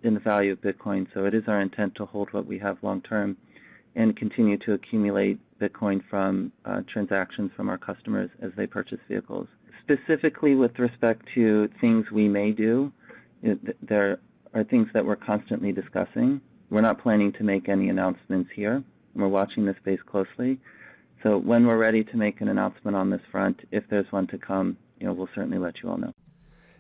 in the value of Bitcoin, so it is our intent to hold what we have long term and continue to accumulate Bitcoin from transactions from our customers as they purchase vehicles. Specifically with respect to things we may do, there are things that we're constantly discussing. We're not planning to make any announcements here, and we're watching this space closely. So when we're ready to make an announcement on this front, if there's one to come, we'll certainly let you all know.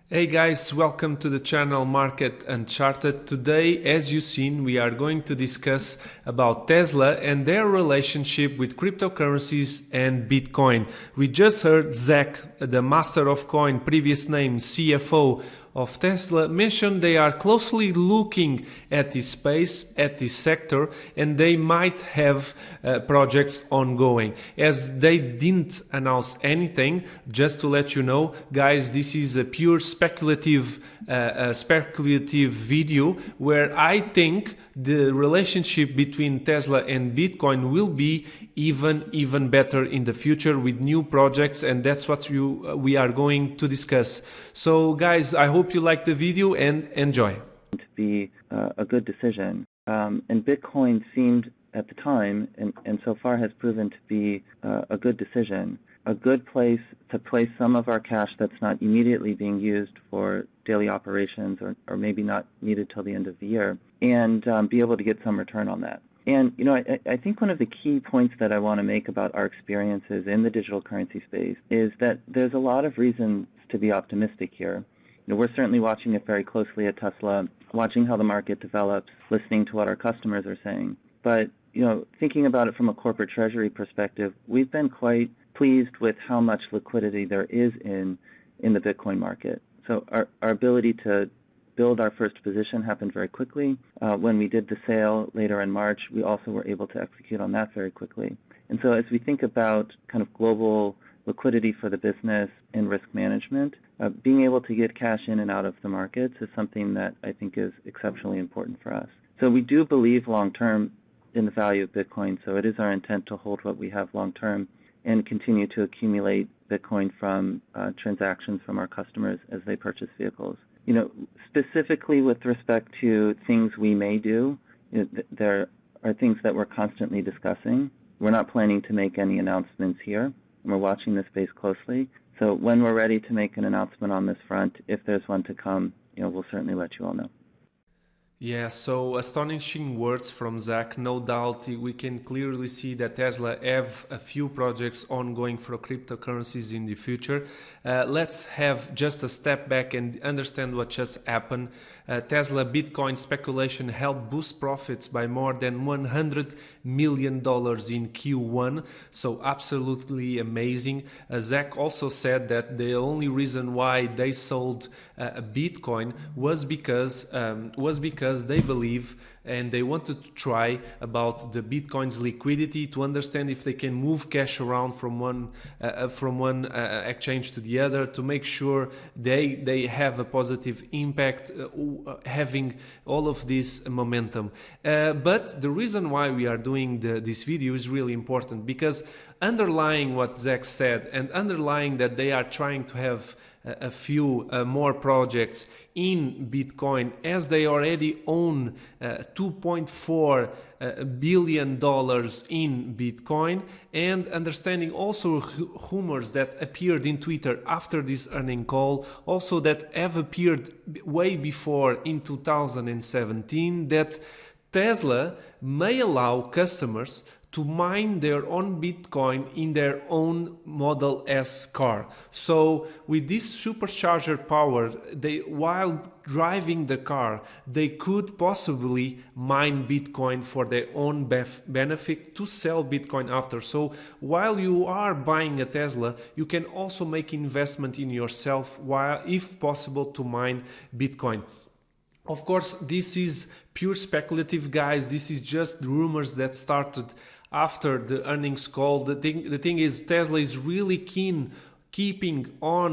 Hey guys, welcome to the channel Market Uncharted. Today, as you've seen, we are going to discuss about Tesla and their relationship with cryptocurrencies and Bitcoin. We just heard Zach, the master of coin, previous name CFO of Tesla, mentioned they are closely looking at this space, at this sector, and they might have projects ongoing. As they didn't announce anything, just to let you know, guys, this is a pure speculative video where I think the relationship between Tesla and Bitcoin will be even better in the future with new projects, and that's what we are going to discuss. So guys, I hope you like the video and enjoy. To be a good decision, and Bitcoin seemed at the time and so far has proven to be a good decision, a good place to place some of our cash that's not immediately being used for daily operations or maybe not needed till the end of the year, and be able to get some return on that. And I think one of the key points that I want to make about our experiences in the digital currency space is that there's a lot of reasons to be optimistic here. We're certainly watching it very closely at Tesla, watching how the market develops, listening to what our customers are saying. But thinking about it from a corporate treasury perspective, we've been quite pleased with how much liquidity there is in the Bitcoin market. So our ability to build our first position happened very quickly. When we did the sale later in March, we also were able to execute on that very quickly. And so as we think about kind of global liquidity for the business and risk management, being able to get cash in and out of the markets is something that I think is exceptionally important for us. So we do believe long-term in the value of Bitcoin, so it is our intent to hold what we have long-term and continue to accumulate Bitcoin from transactions from our customers as they purchase vehicles. Specifically with respect to things we may do, there are things that we're constantly discussing. We're not planning to make any announcements here, and we're watching this space closely. So when we're ready to make an announcement on this front, if there's one to come, we'll certainly let you all know. Yeah, so astonishing words from Zach. No doubt we can clearly see that Tesla have a few projects ongoing for cryptocurrencies in the future. Let's have just a step back and understand what just happened. Tesla Bitcoin speculation helped boost profits by more than $100 million in Q1, so absolutely amazing. Zach also said that the only reason why they sold Bitcoin was because they believe and they wanted to try about the Bitcoin's liquidity to understand if they can move cash around from one exchange to the other, to make sure they have a positive impact, having all of this momentum. But the reason why we are doing this video is really important, because underlying what Zach said and underlying that they are trying to have a few more projects in Bitcoin, as they already own $2.4 billion in Bitcoin, and understanding also rumors that appeared in Twitter after this earning call, also that have appeared way before in 2017, that Tesla may allow customers to mine their own Bitcoin in their own Model S car. So with this supercharger power, while driving the car, they could possibly mine Bitcoin for their own benefit to sell Bitcoin after. So while you are buying a Tesla, you can also make investment in yourself, while, if possible, to mine Bitcoin. Of course, this is pure speculative, guys. This is just rumors that started after the earnings call. The thing is, Tesla is really keen keeping on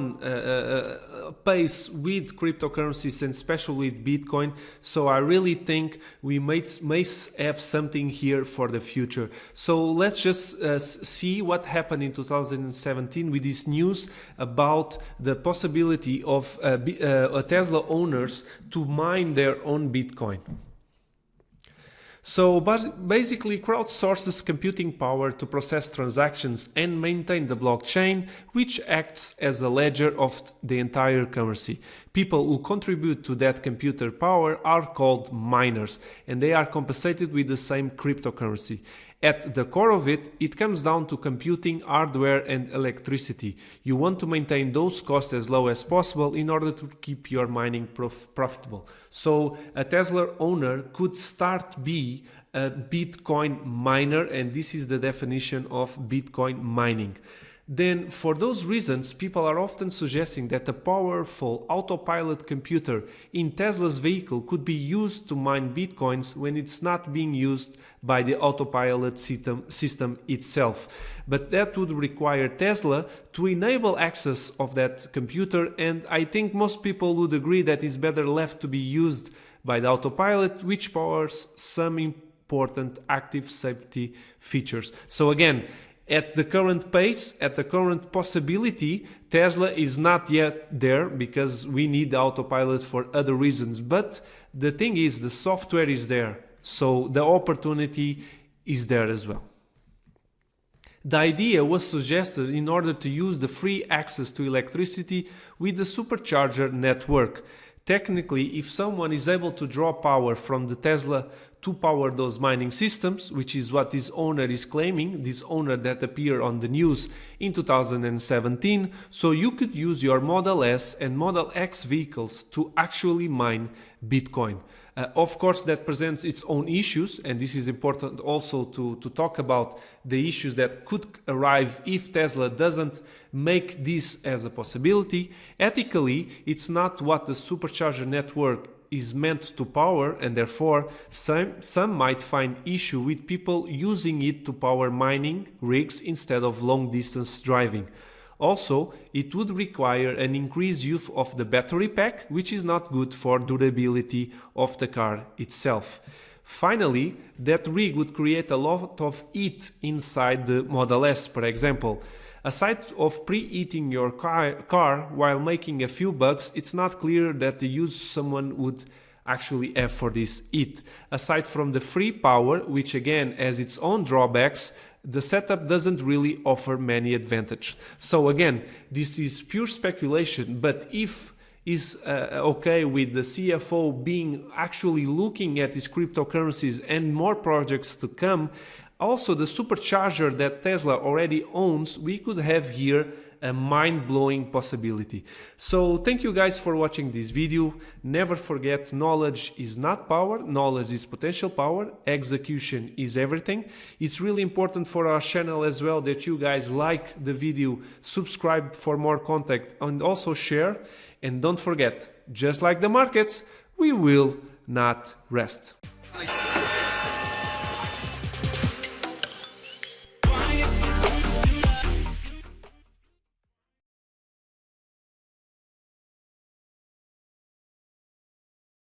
pace with cryptocurrencies and especially with Bitcoin. So I really think we may have something here for the future. So let's just see what happened in 2017 with this news about the possibility of Tesla owners to mine their own Bitcoin. So basically crowdsources computing power to process transactions and maintain the blockchain, which acts as a ledger of the entire currency. People who contribute to that computer power are called miners, and they are compensated with the same cryptocurrency. At the core of it, it comes down to computing, hardware and electricity. You want to maintain those costs as low as possible in order to keep your mining profitable. So a Tesla owner could start be a Bitcoin miner, and this is the definition of Bitcoin mining. Then for those reasons, people are often suggesting that a powerful autopilot computer in Tesla's vehicle could be used to mine Bitcoins when it's not being used by the autopilot system itself. But that would require Tesla to enable access of that computer, and I think most people would agree that it's better left to be used by the autopilot, which powers some important active safety features. So again, at the current pace, at the current possibility, Tesla is not yet there because we need the autopilot for other reasons. But the thing is, the software is there, so the opportunity is there as well. The idea was suggested in order to use the free access to electricity with the supercharger network. Technically, if someone is able to draw power from the Tesla to power those mining systems, which is what this owner is claiming, this owner that appeared on the news in 2017, so you could use your Model S and Model X vehicles to actually mine Bitcoin. Of course, that presents its own issues, and this is important also to talk about the issues that could arrive if Tesla doesn't make this as a possibility. Ethically, it's not what the supercharger network is meant to power, and therefore some might find issue with people using it to power mining rigs instead of long-distance driving. Also, it would require an increased use of the battery pack, which is not good for durability of the car itself. Finally, that rig would create a lot of heat inside the Model S, for example. Aside of preheating your car while making a few bucks, it's not clear that the use someone would actually have for this heat. Aside from the free power, which again has its own drawbacks, the setup doesn't really offer many advantages. So again, this is pure speculation, but if is okay with the CFO being actually looking at these cryptocurrencies and more projects to come, also the supercharger that Tesla already owns, we could have here a mind-blowing possibility. So thank you guys for watching this video. Never forget, knowledge is not power, knowledge is potential power, execution is everything. It's really important for our channel as well that you guys like the video, subscribe for more content, and also share. And don't forget, just like the markets, we will not rest.